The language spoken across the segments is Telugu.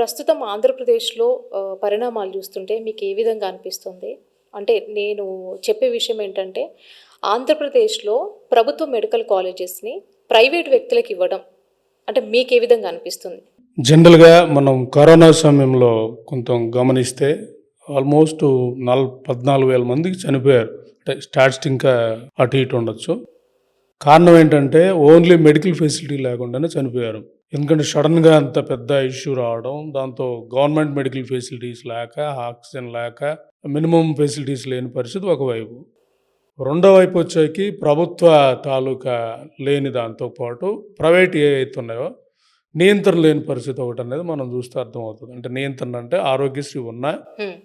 ప్రస్తుతం ఆంధ్రప్రదేశ్‌లో పరిణామాలు చూస్తుంటే మీకు ఏ విధంగా అనిపిస్తుంది? అంటే నేను చెప్పే విషయం ఏంటంటే, ఆంధ్రప్రదేశ్‌లో ప్రభుత్వ మెడికల్ కాలేజెస్‌ని ప్రైవేట్ వ్యక్తులకి ఇవ్వడం అంటే మీకే విధంగా అనిపిస్తుంది? జనరల్‌గా మనం కరోనా సమయంలో కొంచెం గమనిస్తే ఆల్మోస్ట్ 14,000 మందికి చనిపోయారు. అంటే స్టాటిస్టిక్ ఇంకా అటు ఇటు ఉండొచ్చు. కారణం ఏంటంటే ఓన్లీ మెడికల్ ఫెసిలిటీ లేకుండానే చనిపోయారు. ఎందుకంటే సడన్‌గా అంత పెద్ద ఇష్యూ రావడం, దాంతో గవర్నమెంట్ మెడికల్ ఫెసిలిటీస్ లేక, ఆక్సిజన్ లేక, మినిమమ్ ఫెసిలిటీస్ లేని పరిస్థితి ఒకవైపు. రెండో వైపు వచ్చేకి ప్రభుత్వ తాలూకా లేని దాంతో పాటు ప్రైవేట్ ఏవైతే ఉన్నాయో నియంత్రణ లేని పరిస్థితి ఒకటనేది మనం చూస్తే అర్థమవుతుంది. అంటే నియంత్రణ అంటే ఆరోగ్యశ్రీ ఉన్నా హ్మ్.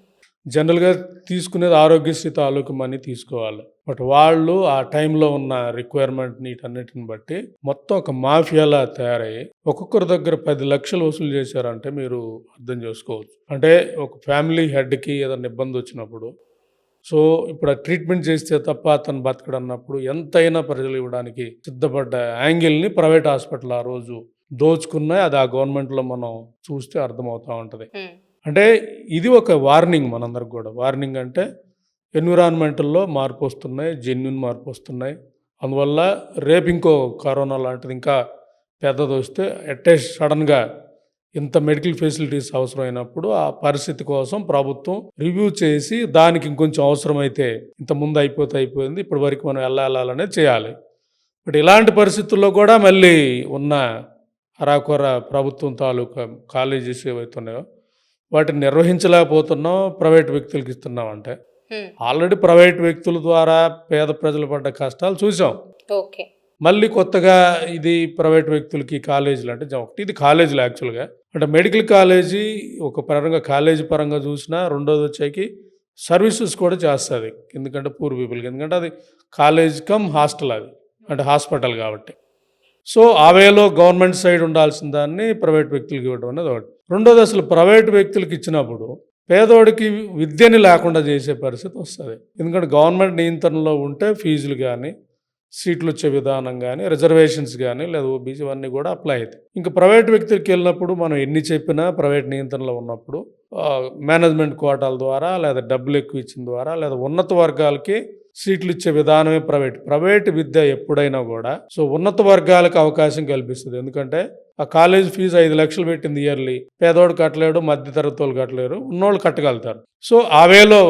జనరల్‌గా తీసుకునేది ఆరోగ్యశ్రీ తాలూకు మనీ తీసుకోవాలి. బట్ వాళ్ళు ఆ టైంలో ఉన్న రిక్వైర్మెంట్‌ని వీటన్నిటిని బట్టి మొత్తం ఒక మాఫియాలా తయారయ్యి ఒక్కొక్కరి దగ్గర 10 లక్షలు వసూలు చేశారంటే మీరు అర్థం చేసుకోవచ్చు. అంటే ఒక ఫ్యామిలీ హెడ్‌కి ఏదైనా ఇబ్బంది వచ్చినప్పుడు సో ఇప్పుడు ఆ ట్రీట్మెంట్ చేస్తే తప్ప అతను బతకడన్నప్పుడు ఎంతైనా ప్రజలు ఇవ్వడానికి సిద్ధపడ్డ యాంగిల్‌ని ప్రైవేట్ హాస్పిటల్ ఆ రోజు దోచుకున్నాయి. అది ఆ గవర్నమెంట్‌లో మనం చూస్తే అర్థమవుతా ఉంటది. హ్మ్. అంటే ఇది ఒక వార్నింగ్ మనందరికి కూడా. వార్నింగ్ అంటే ఎన్విరాన్మెంటల్లో మార్పొస్తున్నాయి. జెన్యూన్ మార్పొస్తున్నాయి. అందువల్ల రేపు ఇంకో కరోనా లాంటిది ఇంకా పెద్దదొస్తే సడన్‌గా ఇంత మెడికల్ ఫెసిలిటీస్ అవసరమైనప్పుడు ఆ పరిస్థితి కోసం ప్రభుత్వం రివ్యూ చేసి దానికి ఇంకొంచెం అవసరమైతే ఇంతకుముందు అయిపోయింది. ఇప్పటి వరకు మనం వెళ్ళాలనేది చేయాలి. బట్ ఇలాంటి పరిస్థితుల్లో కూడా మళ్ళీ ఉన్న అరాకొర ప్రభుత్వం తాలూకా కాలేజెస్ ఏవైతే ఉన్నాయో వాటిని నిర్వహించలేకపోతున్నాం. ప్రైవేట్ వ్యక్తులకి ఇస్తున్నాం అంటే హ్మ్. ఆల్రెడీ ప్రైవేట్ వ్యక్తుల ద్వారా పేద ప్రజలు పడ్డ కష్టాలు చూసాం. ఓకే. మళ్ళీ కొత్తగా ఇది ప్రైవేట్ వ్యక్తులకి కాలేజీలు అంటే ఒకటి ఇది కాలేజీలు యాక్చువల్‌గా. అంటే మెడికల్ కాలేజీ ఒక పరంగా కాలేజీ పరంగా చూసినా రెండోది వచ్చేకి సర్వీసెస్ కూడా చేస్తది. ఎందుకంటే పూర్ పీపుల్‌కి. ఎందుకంటే అది కాలేజ్ కమ్ హాస్టల్ అది. అంటే హాస్పిటల్ కాబట్టి. సో ఆ వేలో గవర్నమెంట్ సైడ్ ఉండాల్సిన దాన్ని ప్రైవేట్ వ్యక్తులకి ఇవ్వడం అనేది ఒకటి. రెండోది అసలు ప్రైవేట్ వ్యక్తులకి ఇచ్చినప్పుడు పేదోడికి విద్యని లేకుండా చేసే పరిస్థితి వస్తది. ఎందుకంటే గవర్నమెంట్ నియంత్రణలో ఉంటే ఫీజులు గానీ, సీట్లు వచ్చే విధానం కానీ రిజర్వేషన్స్ కానీ లేదా ఓబీసీ ఇవన్నీ కూడా అప్లై అవుతాయి. ఇంకా ప్రైవేట్ వ్యక్తికి వెళ్ళినప్పుడు మనం ఎన్ని చెప్పినా ప్రైవేట్ నియంత్రణలో ఉన్నప్పుడు మేనేజ్మెంట్ కోటాల ద్వారా లేదా డబ్బులు ఎక్కువ ఇచ్చిన ద్వారా లేదా ఉన్నత వర్గాలకి సీట్లు ఇచ్చే విధానమే ప్రైవేట్ విద్య ఎప్పుడైనా కూడా సో ఉన్నత వర్గాలకు అవకాశం కల్పిస్తుంది. ఎందుకంటే ఆ కాలేజ్ ఫీజు 5 లక్షలు పెట్టింది ఇయర్లీ, పేదోడు కట్టలేడు, మధ్యతరగతి వాళ్ళు కట్టలేరు, ఉన్నోళ్ళు కట్టగలుగుతారు. సో ఆ వేలో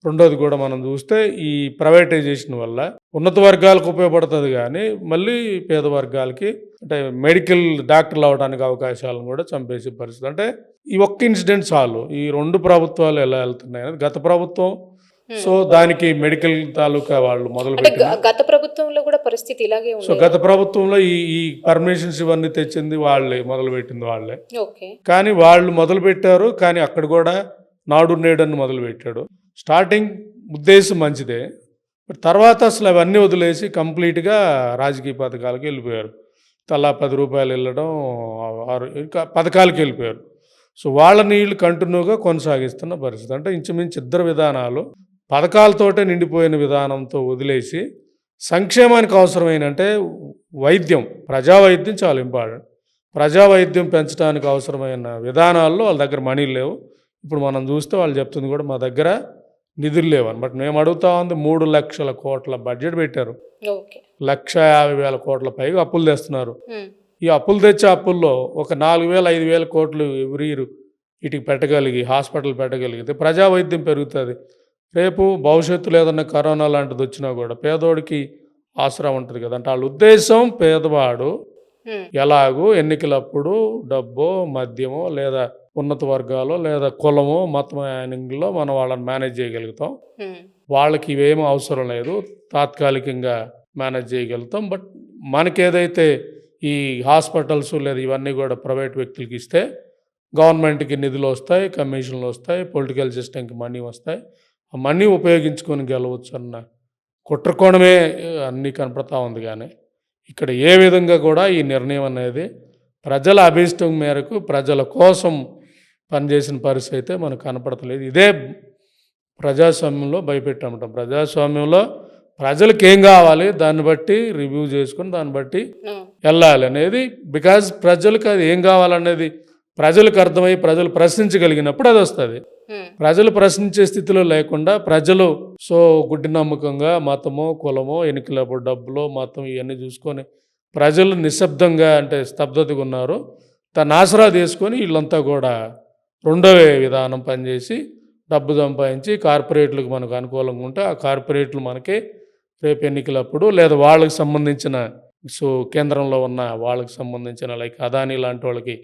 రెండోది కూడా మనం చూస్తే ఈ ప్రైవేటైజేషన్ వల్ల ఉన్నత వర్గాలకు ఉపయోగపడుతుంది కానీ మళ్ళీ పేద వర్గాలకి అంటే మెడికల్ డాక్టర్లు అవడానికి అవకాశాలను కూడా చంపేసే పరిస్థితి. అంటే ఈ ఒక్క ఇన్సిడెంట్ చాలు ఈ రెండు ప్రభుత్వాలు ఎలా వెళ్తున్నాయి అనేది. గత ప్రభుత్వం సో దానికి మెడికల్ తాలూకా వాళ్ళు అంటే మొదలుపెట్టిన గత ప్రభుత్వంలో కూడా పరిస్థితి ఇలాగే సో ఉంది. గత ప్రభుత్వంలో ఈ పర్మిషన్స్ ఇవన్నీ తెచ్చింది వాళ్ళే, మొదలుపెట్టింది వాళ్ళే. ఓకే. కానీ వాళ్ళు మొదలుపెట్టారు, కానీ అక్కడ కూడా నాడు నేడని మొదలుపెట్టాడు. స్టార్టింగ్ ఉద్దేశం మంచిదే, బట్ తర్వాత అసలు అవన్నీ వదిలేసి కంప్లీట్గా రాజకీయ పథకాలకు వెళ్ళిపోయారు. తలా 10 రూపాయలు వెళ్ళడం, ఇంకా పథకాలకు వెళ్ళిపోయారు. సో వాళ్ళని వీళ్ళు కంటిన్యూగా కొనసాగిస్తున్న పరిస్థితి. అంటే ఇంచుమించు ఇద్దరు విధానాలు పథకాలతోటే నిండిపోయిన విధానంతో వదిలేసి సంక్షేమానికి అవసరమైన అంటే వైద్యం, ప్రజా వైద్యం చాలా ఇంపార్టెంట్. ప్రజా వైద్యం పెంచడానికి అవసరమైన విధానాల్లో వాళ్ళ దగ్గర మనీ లేవు. ఇప్పుడు మనం చూస్తే వాళ్ళు చెప్తుంది కూడా మా దగ్గర నిధులు లేవని. బట్ మేము అడుగుతా ఉంది 3 లక్షల కోట్ల బడ్జెట్ పెట్టారు. ఓకే. 1,50,000 కోట్ల పైగా అప్పులు తెస్తున్నారు. హ్మ్. ఈ అప్పులు తెచ్చే అప్పుల్లో ఒక 4,000, 5,000 కోట్లు ఎవ్రీ ఇయర్ వీటికి పెట్టగలిగి హాస్పిటల్ పెట్టగలిగితే ప్రజా వైద్యం పెరుగుతుంది. రేపు భవిష్యత్తులో ఏదన్నా కరోనా లాంటిది వచ్చినా కూడా పేదోడికి ఆసరా ఉంటుంది కదా. అంటే వాళ్ళ ఉద్దేశం పేదవాడు హ్మ్. ఎలాగో ఎన్నికలప్పుడు డబ్బో, మద్యమో లేదా ఉన్నత వర్గాలో లేదా కులమో మతమో యానింగ్లో మనం వాళ్ళని మేనేజ్ చేయగలుగుతాం. హ్మ్. వాళ్ళకి ఇవేమీ అవసరం లేదు, తాత్కాలికంగా మేనేజ్ చేయగలుగుతాం. బట్ మనకేదైతే ఈ హాస్పిటల్స్ లేదా ఇవన్నీ కూడా ప్రైవేట్ వ్యక్తులకి ఇస్తే గవర్నమెంట్కి నిధులు వస్తాయి, కమిషన్లు వస్తాయి, పొలిటికల్ సిస్టమ్కి మనీ వస్తాయి. ఆ మనీ ఉపయోగించుకొని గెలవచ్చు అన్న కుట్రకోణమే అన్నీ కనపడతా ఉంది. కానీ ఇక్కడ ఏ విధంగా కూడా ఈ నిర్ణయం అనేది ప్రజల అభీష్టం మేరకు ప్రజల కోసం పనిచేసిన పరిస్థితి అయితే మనకు కనపడతలేదు. ఇదే ప్రజాస్వామ్యంలో భయపెట్టామట. ప్రజాస్వామ్యంలో ప్రజలకు ఏం కావాలి దాన్ని బట్టి రివ్యూ చేసుకుని దాన్ని బట్టి హ్మ్. వెళ్ళాలి అనేది. బికాజ్ ప్రజలకు అది ఏం కావాలనేది ప్రజలకు అర్థమై ప్రజలు ప్రశ్నించగలిగినప్పుడు అది వస్తుంది. ప్రజలు ప్రశ్నించే స్థితిలో లేకుండా ప్రజలు గుడ్డి నమ్మకంగా మతమో కులమో ఎన్నికలప్పుడు డబ్బులో మతం ఇవన్నీ చూసుకొని ప్రజలు నిశ్శబ్దంగా అంటే స్తబ్దతగా ఉన్నారు. తన ఆసరా తీసుకొని వీళ్ళంతా కూడా రెండవ విధానం పనిచేసి డబ్బు సంపాదించి కార్పొరేట్లకు మనకు అనుకూలంగా ఉంటే ఆ కార్పొరేట్లు మనకి రేపు ఎన్నికలప్పుడు లేదా వాళ్ళకి సంబంధించిన కేంద్రంలో ఉన్న వాళ్ళకి సంబంధించిన లైక్ అదానీ లాంటి వాళ్ళకి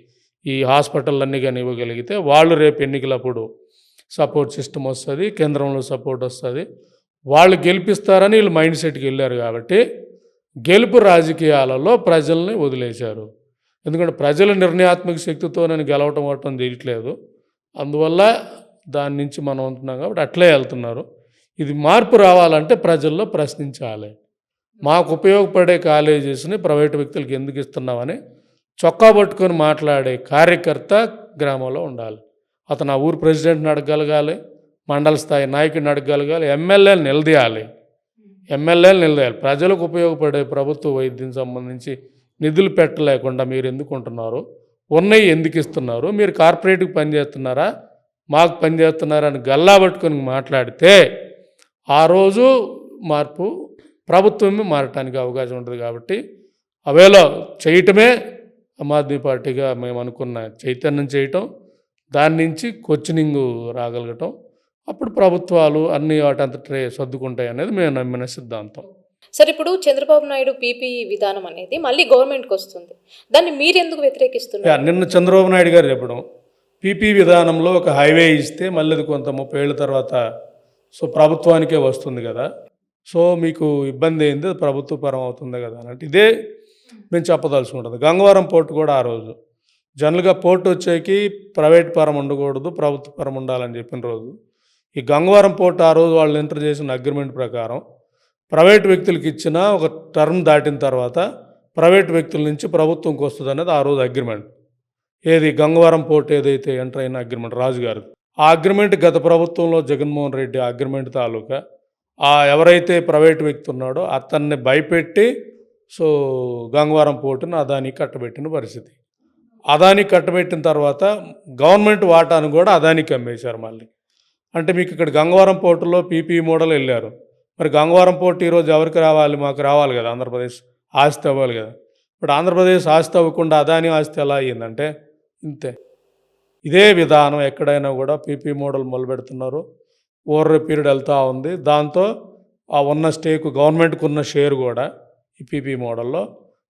ఈ హాస్పిటల్లన్నీ కానీ ఇవ్వగలిగితే వాళ్ళు రేపు ఎన్నికలప్పుడు సపోర్ట్ సిస్టమ్ వస్తుంది, కేంద్రంలో సపోర్ట్ వస్తుంది, వాళ్ళు గెలిపిస్తారని వీళ్ళు మైండ్ సెట్కి వెళ్ళారు. కాబట్టి గెలుపు రాజకీయాలలో ప్రజల్ని వదిలేశారు. ఎందుకంటే ప్రజల నిర్ణయాత్మక శక్తితో నేను గెలవటం అవటం తెలియట్లేదు. అందువల్ల దాని నుంచి మనం ఉంటున్నాం కాబట్టి అట్లే వెళ్తున్నారు. ఇది మార్పు రావాలంటే ప్రజల్లో ప్రశ్నించాలి. మాకు ఉపయోగపడే కాలేజెస్ని ప్రైవేటు వ్యక్తులకు ఎందుకు ఇస్తున్నామని చొక్కా పట్టుకొని మాట్లాడే కార్యకర్త గ్రామంలో ఉండాలి. అతను ఆ ఊరు ప్రెసిడెంట్ని అడగగలగాలి, మండల స్థాయి నాయకుడిని అడగగలగాలి, ఎమ్మెల్యేలు నిలదీయాలి. ప్రజలకు ఉపయోగపడే ప్రభుత్వ వైద్యం సంబంధించి నిధులు పెట్టలేకుండా మీరు ఎందుకు ఉంటున్నారు, ఉన్నవి ఎందుకు ఇస్తున్నారు, మీరు కార్పొరేట్కి పనిచేస్తున్నారా మాకు పనిచేస్తున్నారా అని గల్లా పట్టుకొని మాట్లాడితే ఆ రోజు మార్పు ప్రభుత్వమే మారటానికి అవకాశం ఉంటుంది. కాబట్టి అవేలో చేయటమే ఆమ్ ఆద్మీ పార్టీగా మేము అనుకున్న చైతన్యం చేయటం, దాని నుంచి క్వశ్చనింగ్ రాగలగటం, అప్పుడు ప్రభుత్వాలు అన్నీ వాటంతటే సర్దుకుంటాయి అనేది మేము నమ్మిన సిద్ధాంతం. సార్, ఇప్పుడు చంద్రబాబు నాయుడు పీపీ విధానం అనేది మళ్ళీ గవర్నమెంట్కి వస్తుంది, దాన్ని మీరు ఎందుకు వ్యతిరేకిస్తున్నారు? నిన్న చంద్రబాబు నాయుడు గారు చెప్పడం పీపీ విధానంలో ఒక హైవే ఇస్తే మళ్ళీ అది కొంత 30 ఏళ్ళ తర్వాత ప్రభుత్వానికే వస్తుంది కదా, మీకు ఇబ్బంది అయింది, ప్రభుత్వ పరం అవుతుంది కదా అంటే ఇదే మేము చెప్పదలుచుకుంటుంది. గంగవరం పోర్టు కూడా ఆ రోజు జనరల్గా పోర్టు వచ్చేకి ప్రైవేట్ పరం ఉండకూడదు, ప్రభుత్వ పరం ఉండాలని చెప్పిన రోజు ఈ గంగవరం పోర్టు ఆ రోజు వాళ్ళు ఎంటర్ చేసిన అగ్రిమెంట్ ప్రకారం ప్రైవేట్ వ్యక్తులకు ఇచ్చిన ఒక టర్మ్ దాటిన తర్వాత ప్రైవేట్ వ్యక్తుల నుంచి ప్రభుత్వంకి వస్తుంది అనేది ఆ రోజు అగ్రిమెంట్. ఏది గంగవరం పోర్టు ఏదైతే ఎంటర్ అయిన అగ్రిమెంట్ రాజుగారు, ఆ అగ్రిమెంట్ గత ప్రభుత్వంలో జగన్మోహన్ రెడ్డి అగ్రిమెంట్ తాలూకా ఎవరైతే ప్రైవేట్ వ్యక్తి ఉన్నాడో అతన్ని భయపెట్టి గంగవరం పోర్టును అదానికి కట్టబెట్టిన పరిస్థితి. అదానికి కట్టబెట్టిన తర్వాత గవర్నమెంట్ వాటాను కూడా అదానికి అమ్మేశారు మళ్ళీ. అంటే మీకు ఇక్కడ గంగవరం పోర్టులో పీపీ మోడల్ వెళ్ళారు. మరి గంగవరం పోర్టు ఈరోజు ఎవరికి రావాలి? మాకు రావాలి కదా, ఆంధ్రప్రదేశ్ ఆస్తి అవ్వాలి కదా. ఇప్పుడు ఆంధ్రప్రదేశ్ ఆస్తి అవ్వకుండా అదాని ఆస్తి ఎలా అయ్యిందంటే ఇంతే. ఇదే విధానం ఎక్కడైనా కూడా పీపీ మోడల్ మొదలుపెడుతున్నారు, ఓవర్ పీరియడ్ వెళ్తూ ఉంది. దాంతో ఆ ఉన్న స్టేక్ గవర్నమెంట్కి ఉన్న షేర్ కూడా ఈ పీపీ మోడల్లో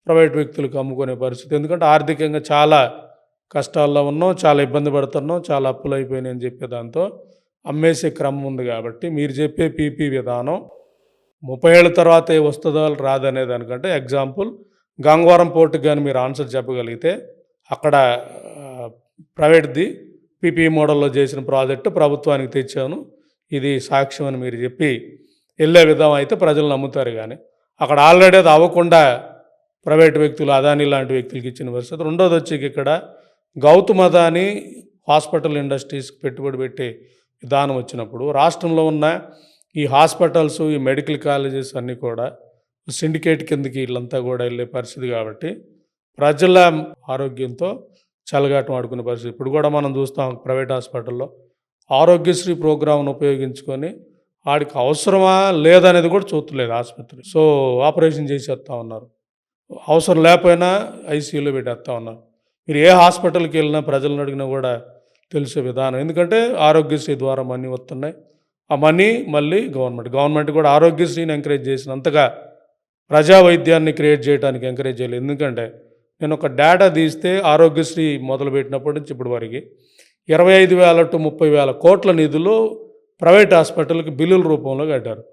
ప్రైవేట్ వ్యక్తులకు అమ్ముకునే పరిస్థితి. ఎందుకంటే ఆర్థికంగా చాలా కష్టాల్లో ఉన్నాం, చాలా ఇబ్బంది పడుతున్నాం, చాలా అప్పులు అయిపోయినాయి అని చెప్పే దాంతో అమ్మేసే క్రమం ఉంది. కాబట్టి మీరు చెప్పే పీపీ విధానం 30 ఏళ్ళ తర్వాత వస్తుందో రాదనే దానికంటే ఎగ్జాంపుల్ గంగవరం పోర్టుకి కానీ మీరు ఆన్సర్ చెప్పగలిగితే అక్కడ ప్రైవేట్ది పీపీ మోడల్లో చేసిన ప్రాజెక్టు ప్రభుత్వానికి తెచ్చాను, ఇది సాక్ష్యం అని మీరు చెప్పి వెళ్ళే విధం అయితే ప్రజలు నమ్ముతారు. కానీ అక్కడ ఆల్రెడీ అది అవ్వకుండా ప్రైవేట్ వ్యక్తులు అదానీ లాంటి వ్యక్తులకి ఇచ్చిన పరిస్థితి. రెండోది వచ్చి ఇక్కడ గౌతమ్ అదానీ హాస్పిటల్ ఇండస్ట్రీస్కి పెట్టుబడి పెట్టే విధానం వచ్చినప్పుడు రాష్ట్రంలో ఉన్న ఈ హాస్పిటల్స్, ఈ మెడికల్ కాలేజెస్ అన్నీ కూడా సిండికేట్ కిందకి వీళ్ళంతా కూడా వెళ్ళే పరిస్థితి. కాబట్టి ప్రజల ఆరోగ్యంతో చెలగాటం ఆడుకునే పరిస్థితి. ఇప్పుడు కూడా మనం చూస్తాం ప్రైవేట్ హాస్పిటల్లో ఆరోగ్యశ్రీ ప్రోగ్రామ్ను ఉపయోగించుకొని వాడికి అవసరమా లేదనేది కూడా చూడలేదు ఆసుపత్రి. ఆపరేషన్ చేసేస్తూ ఉన్నారు, అవసరం లేకపోయినా ఐసీయూలో పెట్టేస్తూ ఉన్నారు. మీరు ఏ హాస్పిటల్కి వెళ్ళినా ప్రజలను అడిగినా కూడా తెలిసే విధానం. ఎందుకంటే ఆరోగ్యశ్రీ ద్వారా మనీ వస్తున్నాయి, ఆ మనీ మళ్ళీ గవర్నమెంట్ కూడా ఆరోగ్యశ్రీని ఎంకరేజ్ చేసినంతగా ప్రజా వైద్యాన్ని క్రియేట్ చేయడానికి ఎంకరేజ్ చేయలేదు. ఎందుకంటే నేను ఒక డేటా తీస్తే ఆరోగ్యశ్రీ మొదలుపెట్టినప్పటి నుంచి ఇప్పటి వరకు 25,000 to 30,000 కోట్ల నిధులు ప్రైవేట్ హాస్పిటల్కి బిల్లుల రూపంలో కట్టారు.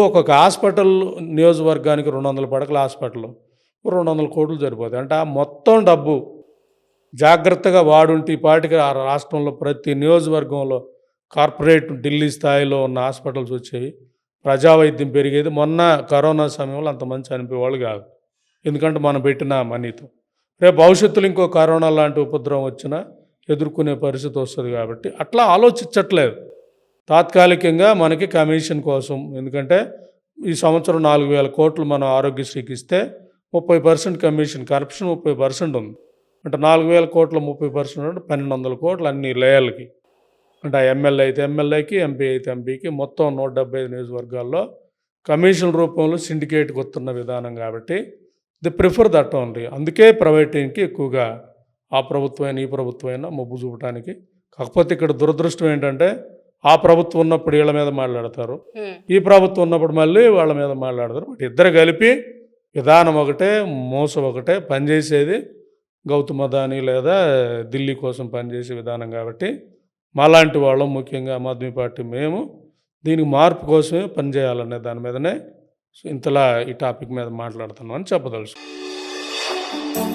ఒక్కొక్క హాస్పిటల్ నియోజకవర్గానికి 200 పడకల హాస్పిటల్ 200 కోట్లు సరిపోతాయి. అంటే ఆ మొత్తం డబ్బు జాగ్రత్తగా వాడుంటే ఈ పాటికి ఆ రాష్ట్రంలో ప్రతి నియోజకవర్గంలో కార్పొరేట్ ఢిల్లీ స్థాయిలో ఉన్న హాస్పిటల్స్ వచ్చేవి, ప్రజావైద్యం పెరిగేది. మొన్న కరోనా సమయంలో అంతమంది చనిపోయేవాళ్ళు కాదు, ఎందుకంటే మనం పెట్టిన మనీతో. రేపు భవిష్యత్తులో ఇంకో కరోనా లాంటి ఉపద్రవం వచ్చినా ఎదుర్కొనే పరిస్థితి వస్తుంది. కాబట్టి అట్లా ఆలోచించట్లేదు. తాత్కాలికంగా మనకి కమిషన్ కోసం, ఎందుకంటే ఈ సంవత్సరం 4,000 కోట్లు మనం ఆరోగ్యశ్రీకి ఇస్తే 30% కమిషన్, కరప్షన్ 30% ఉంది. అంటే 4,000 కోట్ల 30% అంటే 1,200 కోట్లు అన్ని లేయర్లకి. అంటే ఆ ఎమ్మెల్యే అయితే ఎమ్మెల్యేకి, ఎంపీ అయితే ఎంపీకి మొత్తం 175 నియోజకవర్గాల్లో కమిషన్ రూపంలో సిండికేట్‌కి వస్తున్న విధానం కాబట్టి ది ప్రిఫర్ దట్ ఓన్లీ. అందుకే ప్రైవేటింగ్‌కి ఎక్కువగా ఆ ప్రభుత్వమైనా, ఈ ప్రభుత్వమైనా మొగ్గు చూపటానికి. కాకపోతే ఇక్కడ దురదృష్టం ఏంటంటే ఆ ప్రభుత్వం ఉన్నప్పుడు వీళ్ళ మీద మాట్లాడతారు. హ్మ్. ఈ ప్రభుత్వం ఉన్నప్పుడు మళ్ళీ వాళ్ళ మీద మాట్లాడతారు. బట్ ఇద్దరు కలిపి విధానం ఒకటే, మోసం ఒకటే, పనిచేసేది గౌతమ్ అదానీ లేదా ఢిల్లీ కోసం పనిచేసే విధానం కాబట్టి మాలాంటి వాళ్ళం ముఖ్యంగా ఆమ్ ఆద్మీ పార్టీ మేము దీనికి మార్పు కోసమే పనిచేయాలనే దాని మీదనే ఇంతలా ఈ టాపిక్ మీద మాట్లాడుతున్నాం అని చెప్పదలుచుకున్నాను.